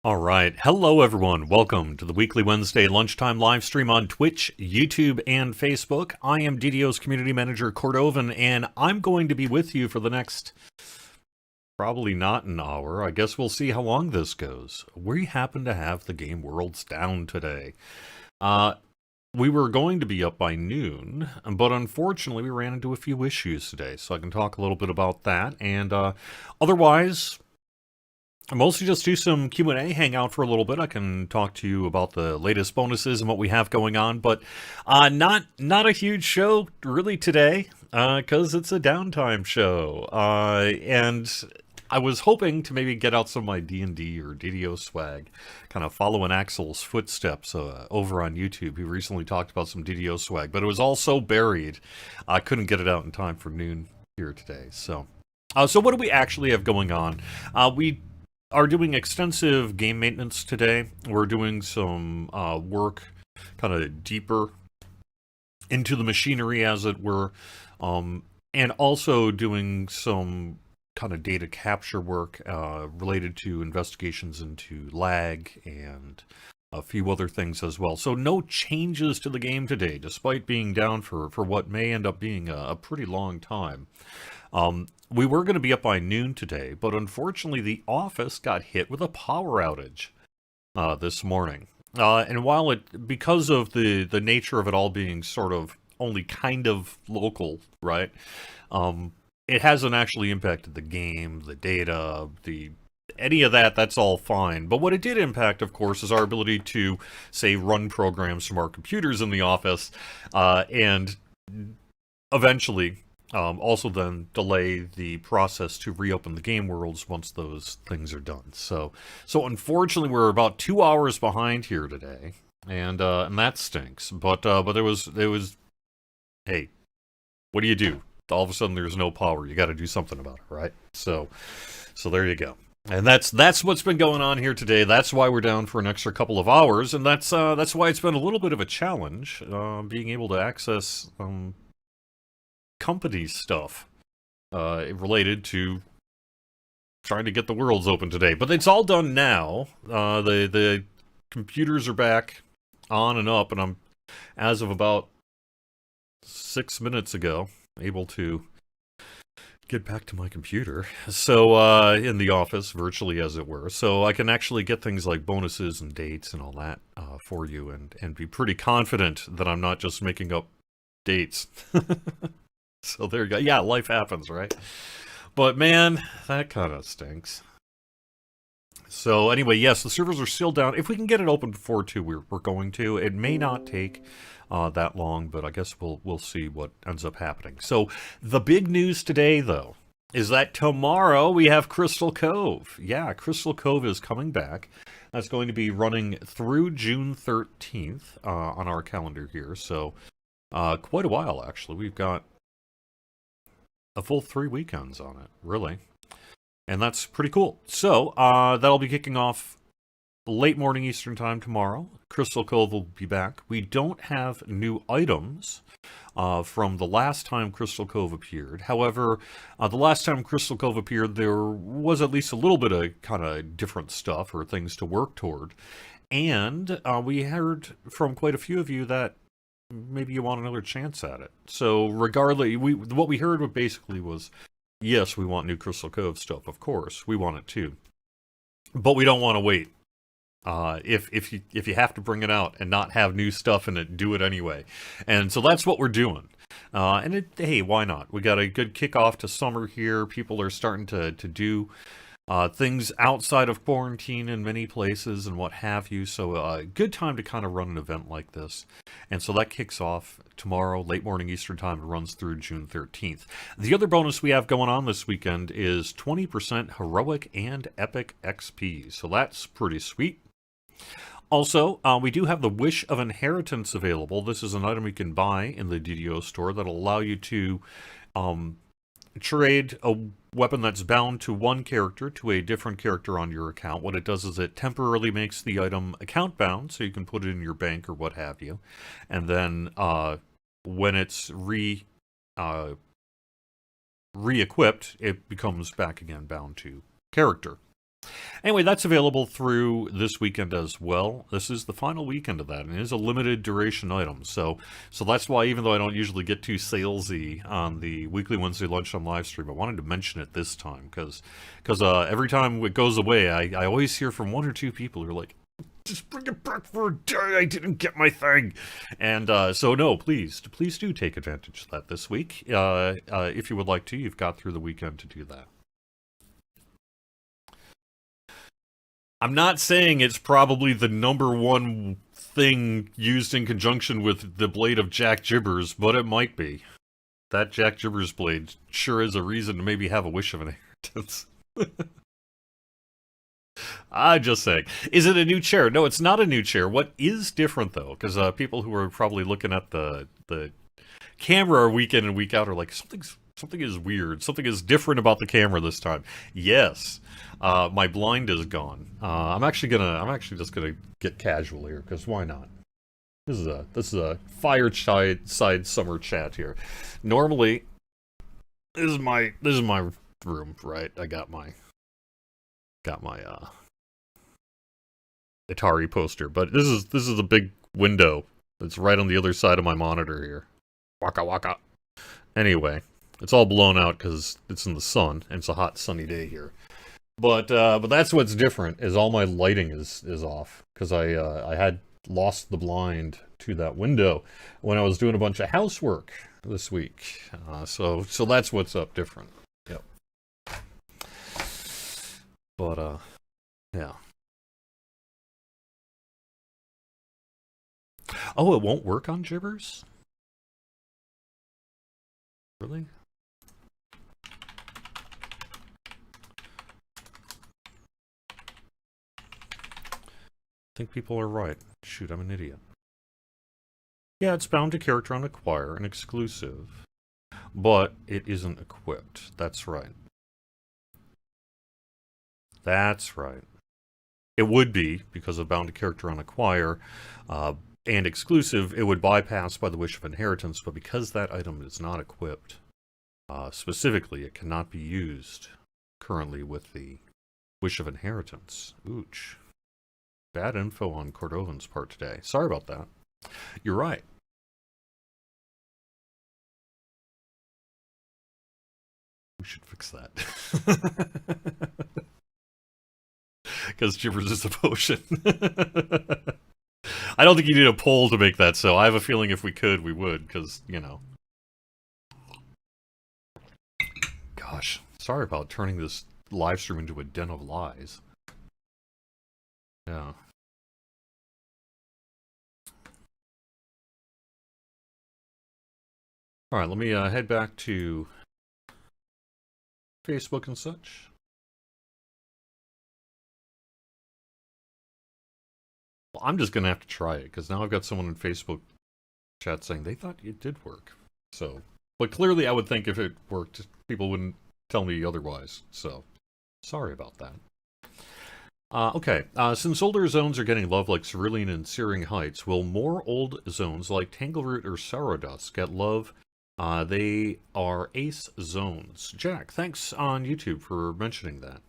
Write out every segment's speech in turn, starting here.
All right. Hello, everyone. Welcome to the weekly Wednesday lunchtime live stream on Twitch, YouTube, and Facebook. I am DDO's community manager, Cordovan, and I'm going to be with you for the next probably not an hour. I guess we'll see how long this goes. We happen to have the game worlds down today. We were going to be up by noon, but unfortunately we ran into a few issues today, so I can talk a little bit about that. And otherwise, mostly just do some Q&A, hang out for a little bit. I can talk to you about the latest bonuses and what we have going on, but not a huge show really today, because it's a downtime show. And I was hoping to maybe get out some of my D&D or DDO swag, kind of following Axel's footsteps over on YouTube. He recently talked about some DDO swag, but it was all so buried, I couldn't get it out in time for noon here today. So what do we actually have going on? We are doing extensive game maintenance today. We're doing some work kind of deeper into the machinery, as it were, and also doing some kind of data capture work related to investigations into lag and a few other things as well. So no changes to the game today, despite being down for what may end up being a pretty long time. We were going to be up by noon today, but unfortunately the office got hit with a power outage this morning. And while because of the nature of it all being sort of only kind of local, right? It hasn't actually impacted the game, the data, any of that. That's all fine. But what it did impact, of course, is our ability to, say, run programs from our computers in the office, and eventually also then delay the process to reopen the game worlds once those things are done. So unfortunately, we're about 2 hours behind here today, and that stinks. But there was, hey, what do you do? All of a sudden, there's no power. You got to do something about it, right? So there you go. And that's what's been going on here today. That's why we're down for an extra couple of hours, and that's why it's been a little bit of a challenge being able to access company stuff related to trying to get the worlds open today. But it's all done now. The computers are back on and up, and I'm, as of about 6 minutes ago, able to get back to my computer. So in the office, virtually, as it were. So I can actually get things like bonuses and dates and all that for you, and be pretty confident that I'm not just making up dates. So there you go. Yeah, life happens, right? But man, that kind of stinks. So anyway, yes, the servers are still down. If we can get it open before 2, we're going to. It may not take that long, but I guess we'll see what ends up happening. So the big news today, though, is that tomorrow we have Crystal Cove. Yeah, Crystal Cove is coming back. That's going to be running through June 13th on our calendar here. So quite a while, actually. We've got a full 3 weekends on it, really. And that's pretty cool. So that'll be kicking off late morning Eastern time tomorrow. Crystal Cove will be back. We don't have new items from the last time Crystal Cove appeared. However, the last time Crystal Cove appeared, there was at least a little bit of kind of different stuff or things to work toward. And we heard from quite a few of you that maybe you want another chance at it. So regardless, what we heard basically was, yes, we want new Crystal Cove stuff, of course. We want it too. But we don't want to wait. If you have to bring it out and not have new stuff in it, do it anyway. And so that's what we're doing. Hey, why not? We got a good kickoff to summer here. People are starting to do things outside of quarantine in many places and what have you. So a good time to kind of run an event like this. And so that kicks off tomorrow, late morning Eastern time, and runs through June 13th. The other bonus we have going on this weekend is 20% heroic and epic XP. So that's pretty sweet. Also, we do have the Wish of Inheritance available. This is an item you can buy in the DDO store that'll allow you to trade a weapon that's bound to one character to a different character on your account. What it does is it temporarily makes the item account bound, so you can put it in your bank or what have you. And then when it's re-equipped, it becomes back again bound to character. Anyway, that's available through this weekend as well. This is the final weekend of that, and it is a limited duration item. So that's why, even though I don't usually get too salesy on the weekly Wednesday lunchtime live stream, I wanted to mention it this time because every time it goes away, I always hear from one or two people who are like, just bring it back for a day. I didn't get my thing, and so no, please do take advantage of that this week. If you would like to, you've got through the weekend to do that. I'm not saying it's probably the number one thing used in conjunction with the blade of Jack Gibbers, but it might be. That Jack Gibbers blade sure is a reason to maybe have a wish of inheritance. I'm just saying. Is it a new chair? No, it's not a new chair. What is different, though, because people who are probably looking at the camera week in and week out are like, something is weird. Something is different about the camera this time. Yes, my blind is gone. I'm actually just gonna get casual here because why not? This is a fireside summer chat here. Normally, this is my room, right? I got my Atari poster, but this is a big window that's right on the other side of my monitor here. Waka waka. Anyway, it's all blown out because it's in the sun and it's a hot sunny day here. But that's what's different is all my lighting is off because I had lost the blind to that window when I was doing a bunch of housework this week. So that's what's up different. Yep. But yeah. Oh, it won't work on Gibbers? Really? I think people are right. Shoot, I'm an idiot. Yeah, it's bound to character on acquire, an exclusive, but it isn't equipped. That's right. That's right. It would be, because of bound to character on acquire, and exclusive, it would bypass by the wish of inheritance, but because that item is not equipped, specifically, it cannot be used currently with the wish of inheritance. Ooch. Bad info on Cordovan's part today. Sorry about that. You're right. We should fix that. Because Gibbers is a potion. I don't think you need a poll to make that so. I have a feeling if we could, we would, because, you know. Gosh, sorry about turning this live stream into a den of lies. Yeah. Alright, let me head back to Facebook and such. Well, I'm just going to have to try it, because now I've got someone in Facebook chat saying they thought it did work. So, but clearly I would think if it worked, people wouldn't tell me otherwise. So, sorry about that. Okay, since older zones are getting love like Cerulean and Searing Heights, will more old zones like Tangleroot or Sorrowdust get love? They are ace zones. Jack, thanks on YouTube for mentioning that.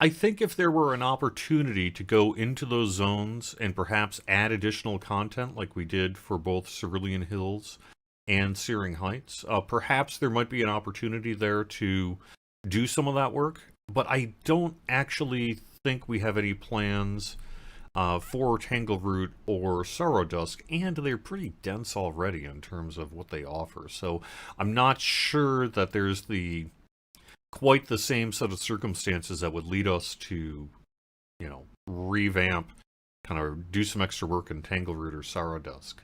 I think if there were an opportunity to go into those zones and perhaps add additional content like we did for both Cerulean Hills and Searing Heights, perhaps there might be an opportunity there to do some of that work, but I don't actually think we have any plans for Tangleroot or Sorrowdusk, and they're pretty dense already in terms of what they offer, so I'm not sure that there's quite the same set of circumstances that would lead us to, you know, revamp, kind of do some extra work in Tangleroot or Sorrowdusk.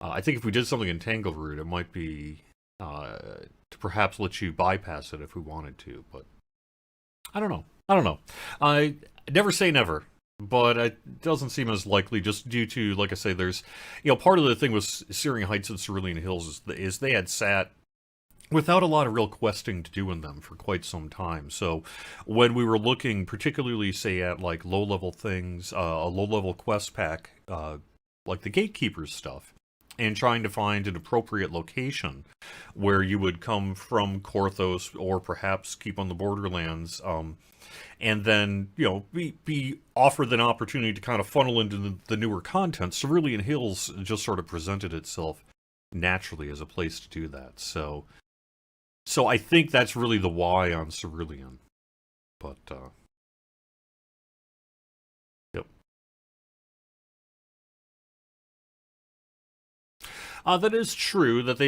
I think if we did something in Tangleroot, it might be to perhaps let you bypass it if we wanted to, but I don't know. I never say never, but it doesn't seem as likely just due to, like I say, there's, you know, part of the thing with Searing Heights and Cerulean Hills is they had sat without a lot of real questing to do in them for quite some time. So when we were looking, particularly, say, at, like, low-level things, a low-level quest pack, like the Gatekeepers stuff, and trying to find an appropriate location where you would come from Korthos or perhaps keep on the Borderlands, and then, you know, be offered an opportunity to kind of funnel into the newer content. Cerulean Hills just sort of presented itself naturally as a place to do that. So I think that's really the why on Cerulean. But, yep. That is true, that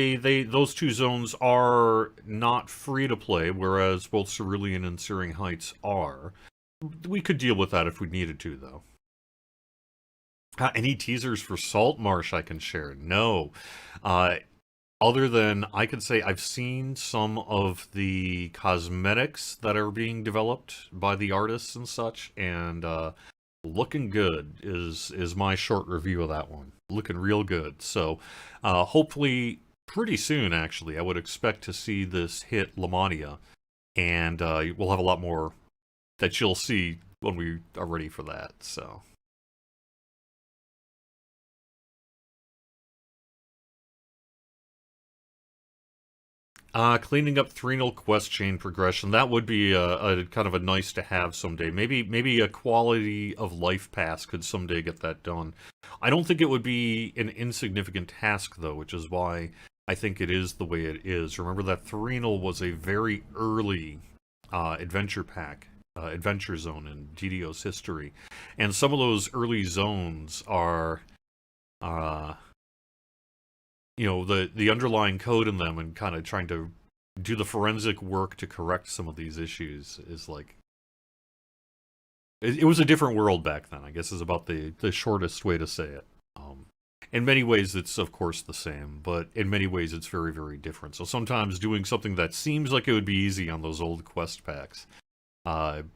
those two zones are not free to play, whereas both Cerulean and Searing Heights are. We could deal with that if we needed to, though. Any teasers for Saltmarsh I can share? No. Other than, I could say I've seen some of the cosmetics that are being developed by the artists and such, and looking good is my short review of that one. Looking real good. So hopefully pretty soon, actually, I would expect to see this hit Lamania, and we'll have a lot more that you'll see when we are ready for that. So. Cleaning up Threnal quest chain progression, that would be a kind of a nice to have someday. Maybe a quality of life pass could someday get that done. I don't think it would be an insignificant task, though, which is why I think it is the way it is. Remember that Threnal was a very early adventure pack, adventure zone in GDO's history. And some of those early zones are... you know, the underlying code in them, and kind of trying to do the forensic work to correct some of these issues is like... It was a different world back then, I guess, is about the shortest way to say it. In many ways, it's, of course, the same, but in many ways, it's very, very different. So sometimes doing something that seems like it would be easy on those old quest packs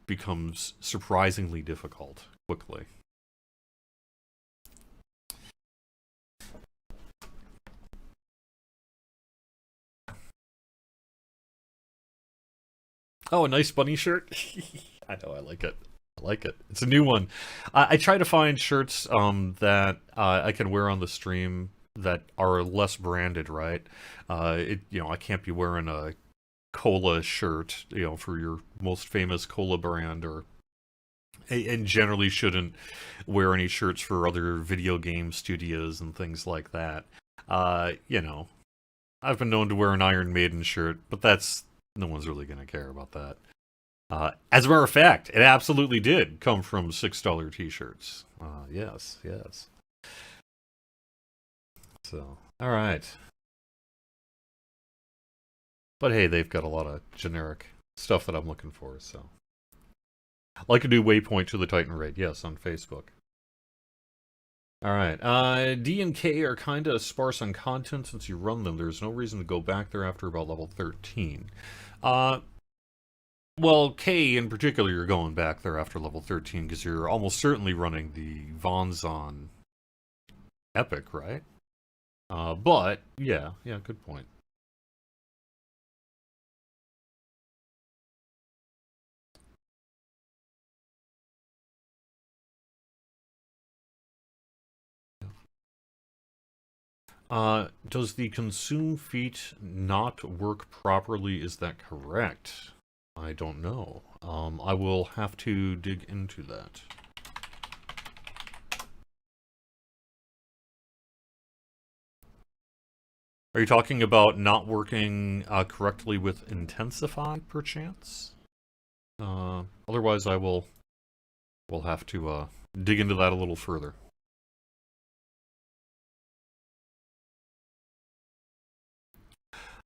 becomes surprisingly difficult quickly. Oh, a nice bunny shirt? I know, I like it. I like it. It's a new one. I try to find shirts that I can wear on the stream that are less branded, right? You know, I can't be wearing a cola shirt, you know, for your most famous cola brand, or and generally shouldn't wear any shirts for other video game studios and things like that. You know, I've been known to wear an Iron Maiden shirt, but that's... no one's really going to care about that. As a matter of fact, it absolutely did come from $6 t-shirts. Yes, yes. So, all right. But hey, they've got a lot of generic stuff that I'm looking for, so. Like a new waypoint to the Titan raid, yes, on Facebook. Alright, D and K are kinda sparse on content since you run them. There's no reason to go back there after about level 13. Well, K in particular, you're going back there after level 13 because you're almost certainly running the Vonzon Epic, right? But, yeah, good point. Does the consume feat not work properly? Is that correct? I don't know. I will have to dig into that. Are you talking about not working correctly with Intensify, perchance? Otherwise, we'll have to dig into that a little further.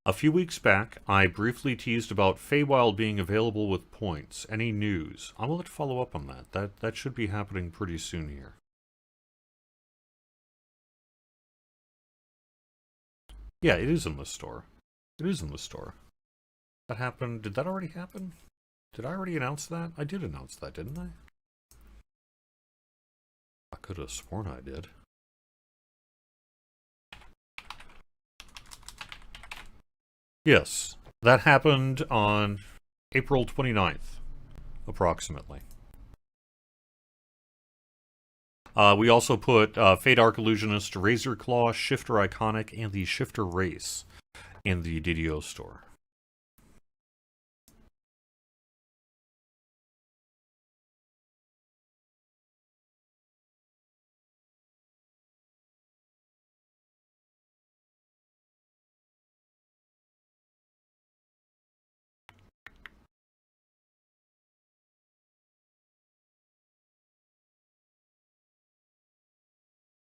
A few weeks back, I briefly teased about Feywild being available with points. Any news? I will have to follow up on that. That should be happening pretty soon here. Yeah, it is in the store. It is in the store. That happened... Did that already happen? Did I already announce that? I did announce that, didn't I? I could have sworn I did. Yes, that happened on April 29th, approximately. We also put Fate Arc Illusionist, Razor Claw, Shifter Iconic, and the Shifter Race in the DDO store.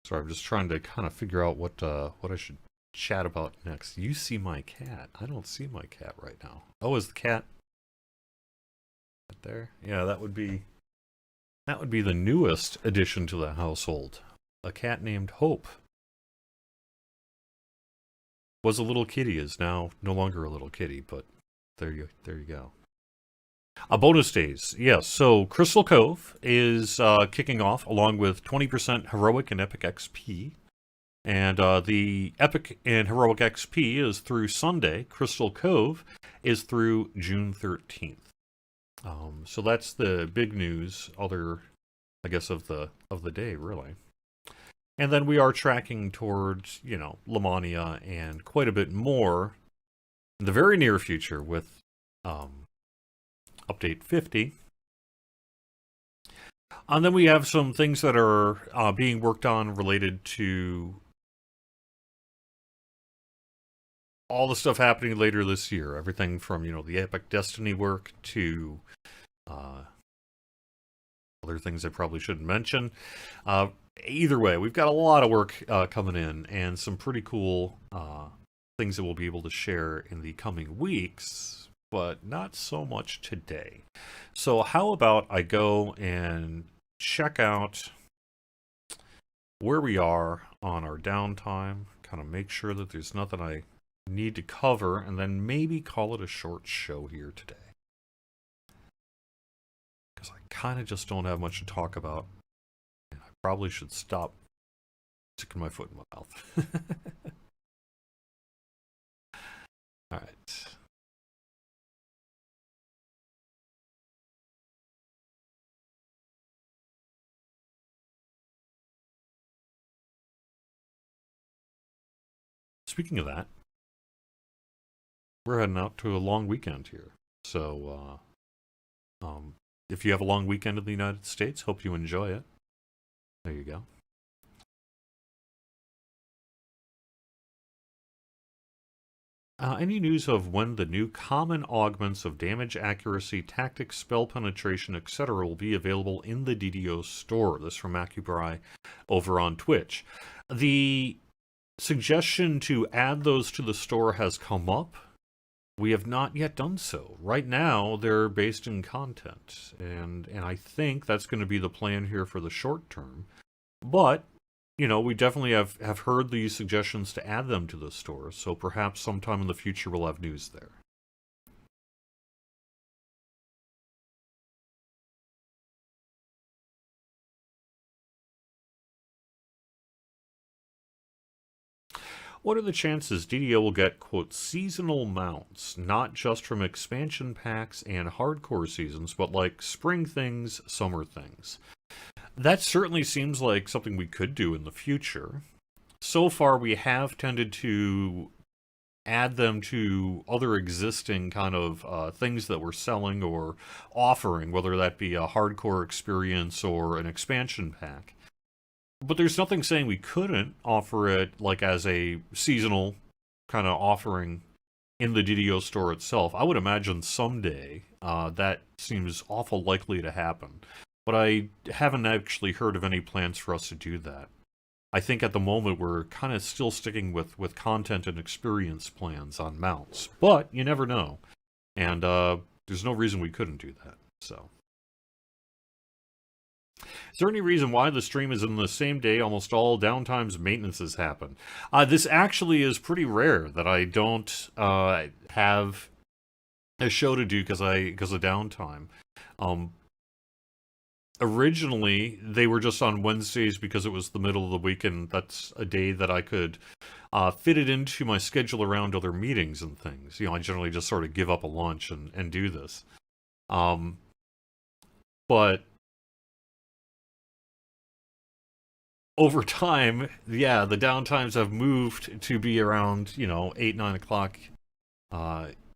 Sorry, I'm just trying to kind of figure out what I should chat about next. You see my cat. I don't see my cat right now. Oh, is the cat right there? Yeah, that would be the newest addition to the household. A cat named Hope. Was a little kitty, is now no longer a little kitty, but there you go. Bonus days, yes. So Crystal Cove is kicking off along with 20% heroic and epic XP. And the Epic and Heroic XP is through Sunday. Crystal Cove is through June 13th. So that's the big news, I guess, of the day, really. And then we are tracking towards, Lamania and quite a bit more in the very near future with Update 50. And then we have some things that are being worked on related to all the stuff happening later this year. Everything from, the Epic Destiny work to other things I probably shouldn't mention. Either way, we've got a lot of work coming in and some pretty cool things that we'll be able to share in the coming weeks, but not so much today. So how about I go and check out where we are on our downtime, kind of make sure that there's nothing I need to cover, and then maybe call it a short show here today. Because I kind of just don't have much to talk about. And I probably should stop sticking my foot in my mouth. All right. Speaking of that, we're heading out to a long weekend here. So, if you have a long weekend in the United States, hope you enjoy it. There you go. Any news of when the new common augments of damage, accuracy, tactics, spell penetration, etc. will be available in the DDO store? This from Macubri over on Twitch. The suggestion to add those to the store has come up. We have not yet done so. Right now, they're based in content, and I think that's going to be the plan here for the short term. But, we definitely have heard these suggestions to add them to the store, so perhaps sometime in the future we'll have news there. What are the chances DDO will get, quote, seasonal mounts, not just from expansion packs and hardcore seasons, but like spring things, summer things? That certainly seems like something we could do in the future. So far, we have tended to add them to other existing kind of things that we're selling or offering, whether that be a hardcore experience or an expansion pack. But there's nothing saying we couldn't offer it like as a seasonal kind of offering in the DDO store itself. I would imagine someday that seems awful likely to happen. But I haven't actually heard of any plans for us to do that. I think at the moment we're kind of still sticking with content and experience plans on mounts. But you never know. And there's no reason we couldn't do that. So, is there any reason why the stream is in the same day almost all downtimes maintenances happen? This actually is pretty rare that I don't have a show to do because of downtime. Originally, they were just on Wednesdays because it was the middle of the week, and that's a day that I could fit it into my schedule around other meetings and things. I generally just sort of give up a lunch and do this. But over time, yeah, the downtimes have moved to be around, 8, 9 o'clock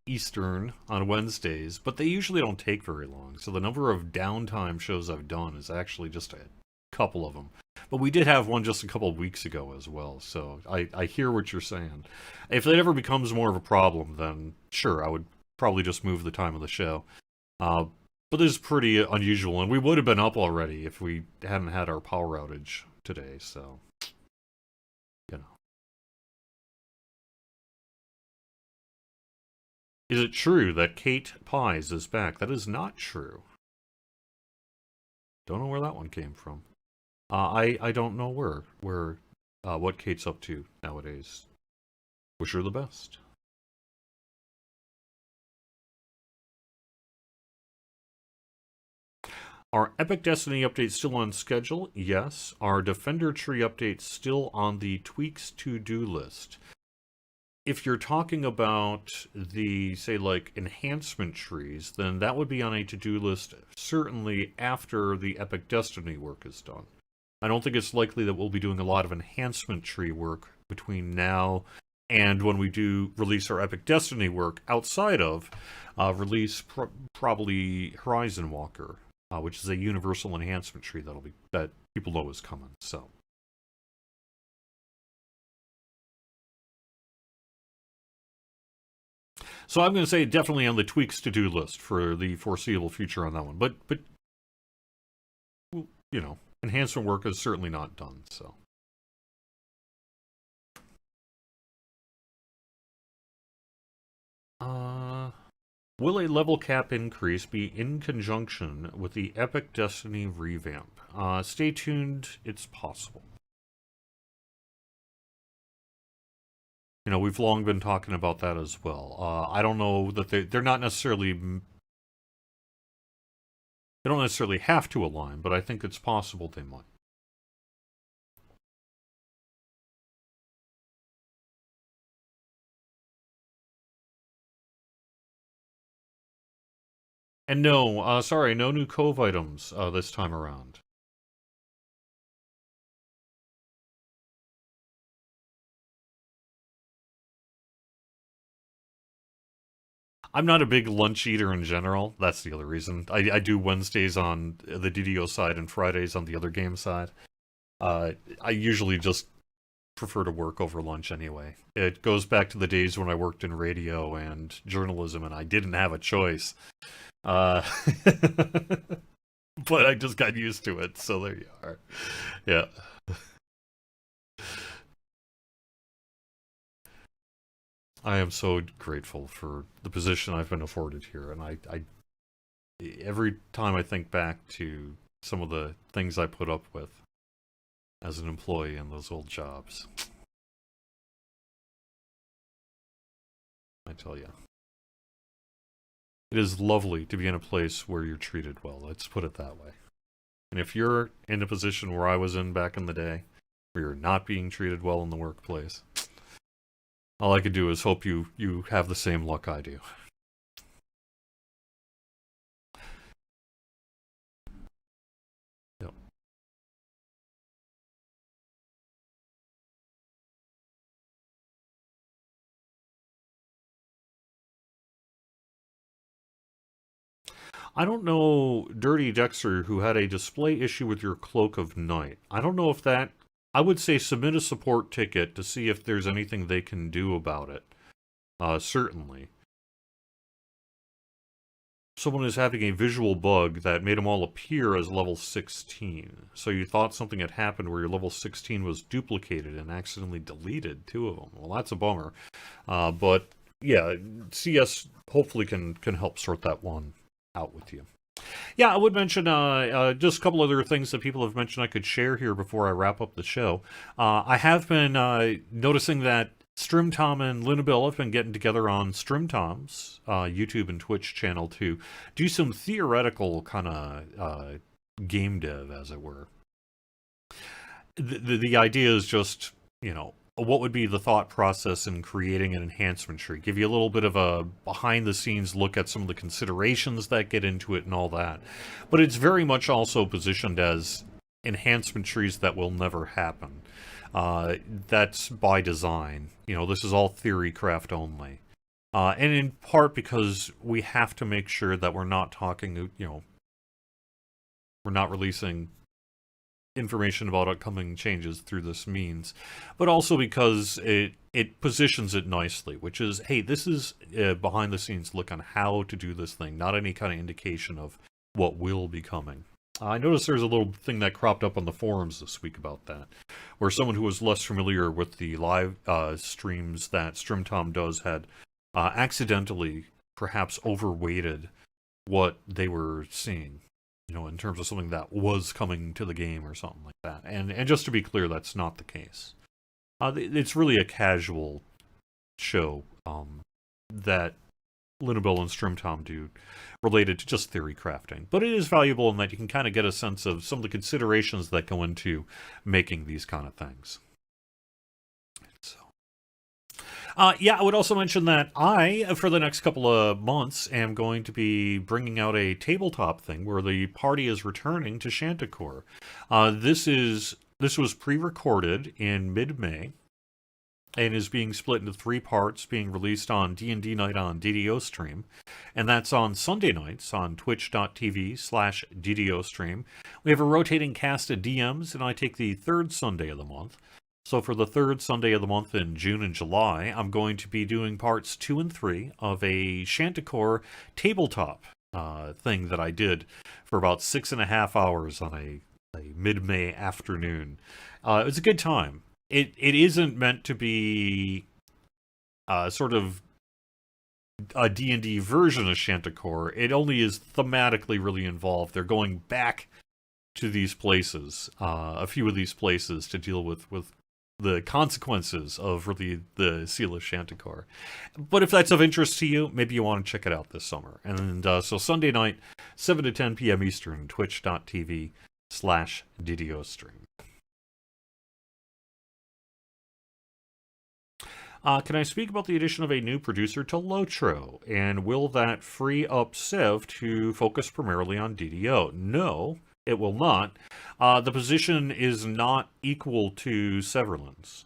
Eastern on Wednesdays, but they usually don't take very long. So the number of downtime shows I've done is actually just a couple of them. But we did have one just a couple of weeks ago as well, so I hear what you're saying. If it ever becomes more of a problem, then sure, I would probably just move the time of the show. But this is pretty unusual, and we would have been up already if we hadn't had our power outage today, so, you know. Is it true that Kate Pies is back? That is not true. Don't know where that one came from. I don't know what Kate's up to nowadays. Wish her the best. Are Epic Destiny updates still on schedule? Yes. Are Defender Tree updates still on the tweaks to-do list? If you're talking about the, say, like, enhancement trees, then that would be on a to-do list certainly after the Epic Destiny work is done. I don't think it's likely that we'll be doing a lot of enhancement tree work between now and when we do release our Epic Destiny work outside of probably Horizon Walker, which is a universal enhancement tree that people know is coming. So I'm going to say definitely on the tweaks to-do list for the foreseeable future on that one. But enhancement work is certainly not done, so. Will a level cap increase be in conjunction with the Epic Destiny revamp? Stay tuned, it's possible. We've long been talking about that as well. I don't know that they're not necessarily... They don't necessarily have to align, but I think it's possible they might. And no, sorry, no new Cove items this time around. I'm not a big lunch eater in general. That's the other reason. I do Wednesdays on the DDO side and Fridays on the other game side. I usually just prefer to work over lunch anyway. It goes back to the days when I worked in radio and journalism and I didn't have a choice. But I just got used to it, so there you are. Yeah. I am so grateful for the position I've been afforded here, and I every time I think back to some of the things I put up with as an employee in those old jobs, I tell you, it is lovely to be in a place where you're treated well. Let's put it that way. And if you're in a position where I was in back in the day, where you're not being treated well in the workplace, all I could do is hope you have the same luck I do. Yep. I don't know Dirty Dexter, who had a display issue with your Cloak of Night. I don't know if that... I would say submit a support ticket to see if there's anything they can do about it. Certainly. Someone is having a visual bug that made them all appear as level 16. So you thought something had happened where your level 16 was duplicated and accidentally deleted 2 of them. Well, that's a bummer. But yeah, CS hopefully can help sort that one out with you. Yeah, I would mention just a couple other things that people have mentioned I could share here before I wrap up the show. I have been noticing that Strimtom and Lunabill have been getting together on Strimtom's YouTube and Twitch channel to do some theoretical kind of game dev, as it were. The idea is just, what would be the thought process in creating an enhancement tree? Give you a little bit of a behind-the-scenes look at some of the considerations that get into it and all that. But it's very much also positioned as enhancement trees that will never happen. That's by design. This is all theory craft only. And in part because we have to make sure that we're not talking, we're not releasing information about upcoming changes through this means, but also because it positions it nicely, which is, hey, this is a behind the scenes look on how to do this thing, not any kind of indication of what will be coming. I noticed there's a little thing that cropped up on the forums this week about that, where someone who was less familiar with the live streams that StreamTom does had accidentally perhaps overweighted what they were seeing, in terms of something that was coming to the game or something like that. And just to be clear, that's not the case. It's really a casual show that Linabelle and StreamTom do, related to just theory crafting. But it is valuable in that you can kind of get a sense of some of the considerations that go into making these kind of things. So, yeah, I would also mention that I, for the next couple of months, am going to be bringing out a tabletop thing where the party is returning to Chanticleer. This was pre-recorded in mid-May, and is being split into 3 parts, being released on D&D Night on DDO Stream. And that's on Sunday nights on twitch.tv/DDO Stream. We have a rotating cast of DMs, and I take the 3rd Sunday of the month. So for the 3rd Sunday of the month in June and July, I'm going to be doing parts 2 and 3 of a Chanticleer tabletop thing that I did for about 6.5 hours on a mid-May afternoon. It was a good time. It isn't meant to be sort of a D&D version of Chanticleer. It only is thematically really involved. They're going back to these places, a few of these places, to deal with the consequences of really the Seal of Chanticleer. But if that's of interest to you, maybe you want to check it out this summer. And so Sunday night, 7 to 10 p.m. Eastern, twitch.tv/DDO Stream. Can I speak about the addition of a new producer to Lotro? And will that free up Sev to focus primarily on DDO? No, it will not. The position is not equal to Severland's.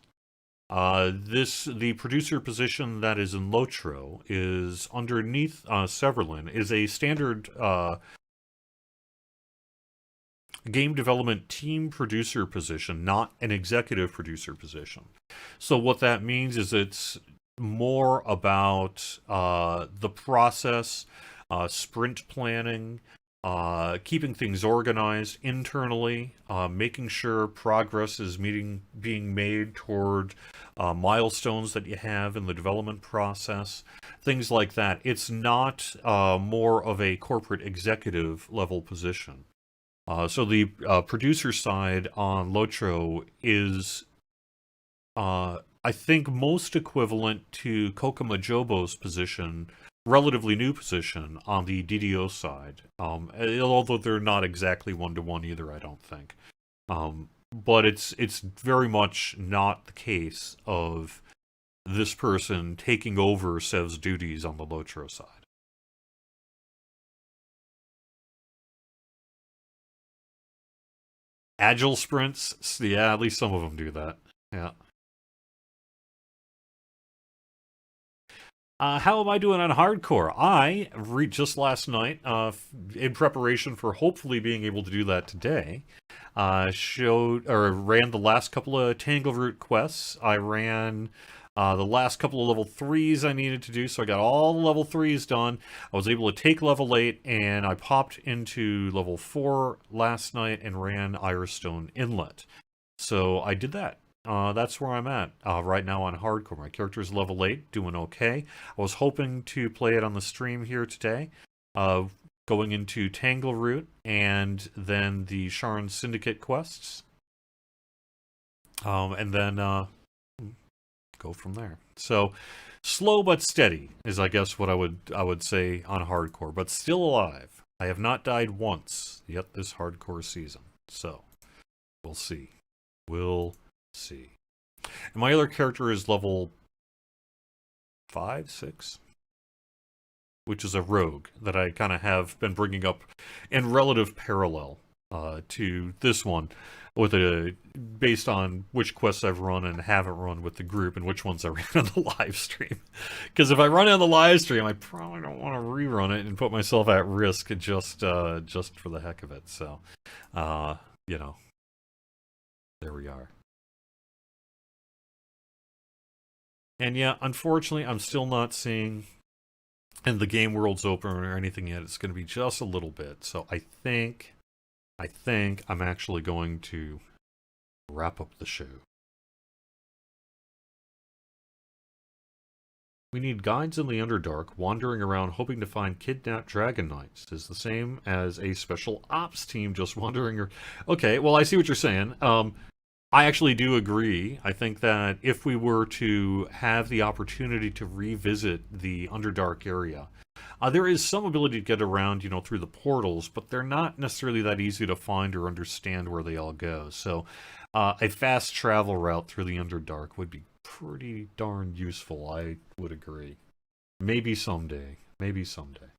The producer position that is in Lotro is underneath Severland, is a standard game development team producer position, not an executive producer position. So what that means is it's more about the process, sprint planning, keeping things organized internally, making sure progress is being made toward milestones that you have in the development process, things like that. It's not more of a corporate executive level position. So the producer side on Lotro is, I think, most equivalent to Kokomajobo's position, relatively new position, on the DDO side. Although they're not exactly one-to-one either, I don't think. But it's very much not the case of this person taking over Sev's duties on the Lotro side. Agile sprints, yeah, at least some of them do that. Yeah. How am I doing on hardcore? I just last night, in preparation for hopefully being able to do that today, ran the last couple of Tangleroot quests. I ran the last couple of level 3s I needed to do, so I got all the level 3s done. I was able to take level 8, and I popped into level 4 last night and ran Irestone Inlet. So I did that. That's where I'm at right now on hardcore. My character's level 8, doing okay. I was hoping to play it on the stream here today, going into Tangleroot and then the Sharn Syndicate quests, and then go from there. So slow but steady is, I guess, what I would say on hardcore, but still alive. I have not died once yet this hardcore season, so we'll see. We'll see. And my other character is level 5, 6, which is a rogue that I kind of have been bringing up in relative parallel to this one based on which quests I've run and haven't run with the group and which ones I ran on the live stream. Because if I run it on the live stream, I probably don't want to rerun it and put myself at risk just for the heck of it. So, you know, there we are. And yeah, unfortunately, I'm still not seeing, and the game world's open or anything yet. It's going to be just a little bit. So I think I'm actually going to wrap up the show. We need guides in the Underdark. Wandering around hoping to find kidnapped dragon knights is the same as a special ops team just wandering. Okay, well, I see what you're saying. I actually do agree. I think that if we were to have the opportunity to revisit the Underdark area, there is some ability to get around, through the portals, but they're not necessarily that easy to find or understand where they all go. So a fast travel route through the Underdark would be pretty darn useful, I would agree. Maybe someday. Maybe someday.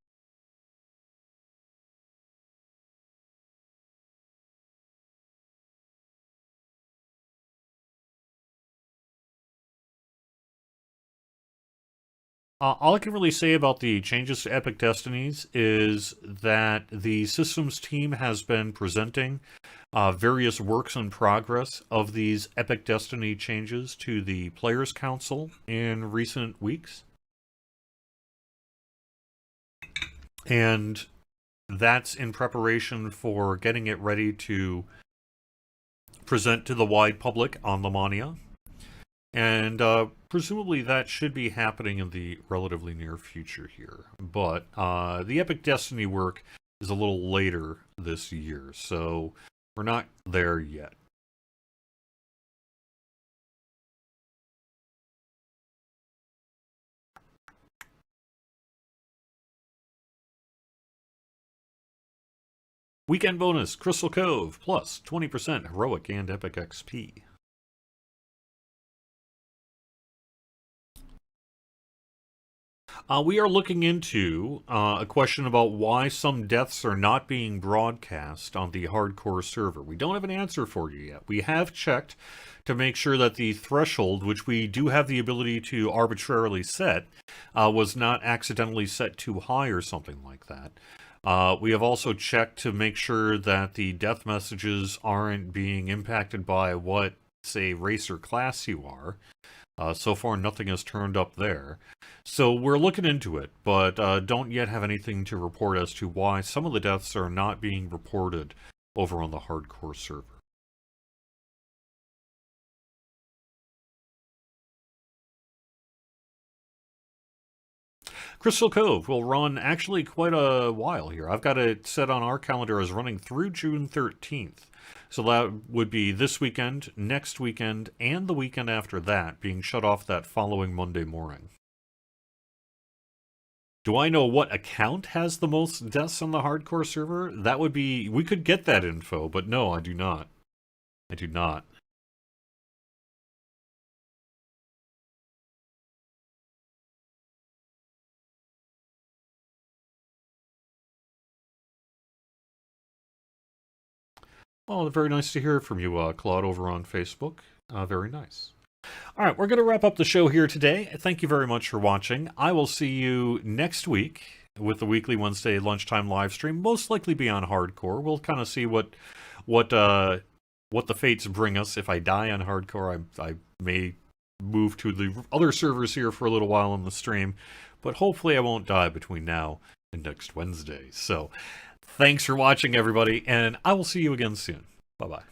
All I can really say about the changes to Epic Destinies is that the systems team has been presenting various works in progress of these Epic Destiny changes to the Players' Council in recent weeks. And that's in preparation for getting it ready to present to the wide public on Lamania. And presumably that should be happening in the relatively near future here. But the Epic Destiny work is a little later this year, so we're not there yet. Weekend bonus, Crystal Cove, plus 20% heroic and epic XP. We are looking into a question about why some deaths are not being broadcast on the hardcore server. We don't have an answer for you yet. We have checked to make sure that the threshold, which we do have the ability to arbitrarily set, was not accidentally set too high or something like that. We have also checked to make sure that the death messages aren't being impacted by what, say, race or class you are. So far, nothing has turned up there. So we're looking into it, but don't yet have anything to report as to why some of the deaths are not being reported over on the hardcore server. Crystal Cove will run actually quite a while here. I've got it set on our calendar as running through June 13th. So that would be this weekend, next weekend, and the weekend after that, being shut off that following Monday morning. Do I know what account has the most deaths on the hardcore server? That would be... We could get that info, but no, I do not. I do not. Well, very nice to hear from you, Claude, over on Facebook. Very nice. All right, we're going to wrap up the show here today. Thank you very much for watching. I will see you next week with the weekly Wednesday lunchtime live stream. Most likely be on hardcore. We'll kind of see what the fates bring us. If I die on hardcore, I may move to the other servers here for a little while on the stream, but hopefully I won't die between now and next Wednesday. So, thanks for watching, everybody, and I will see you again soon. Bye-bye.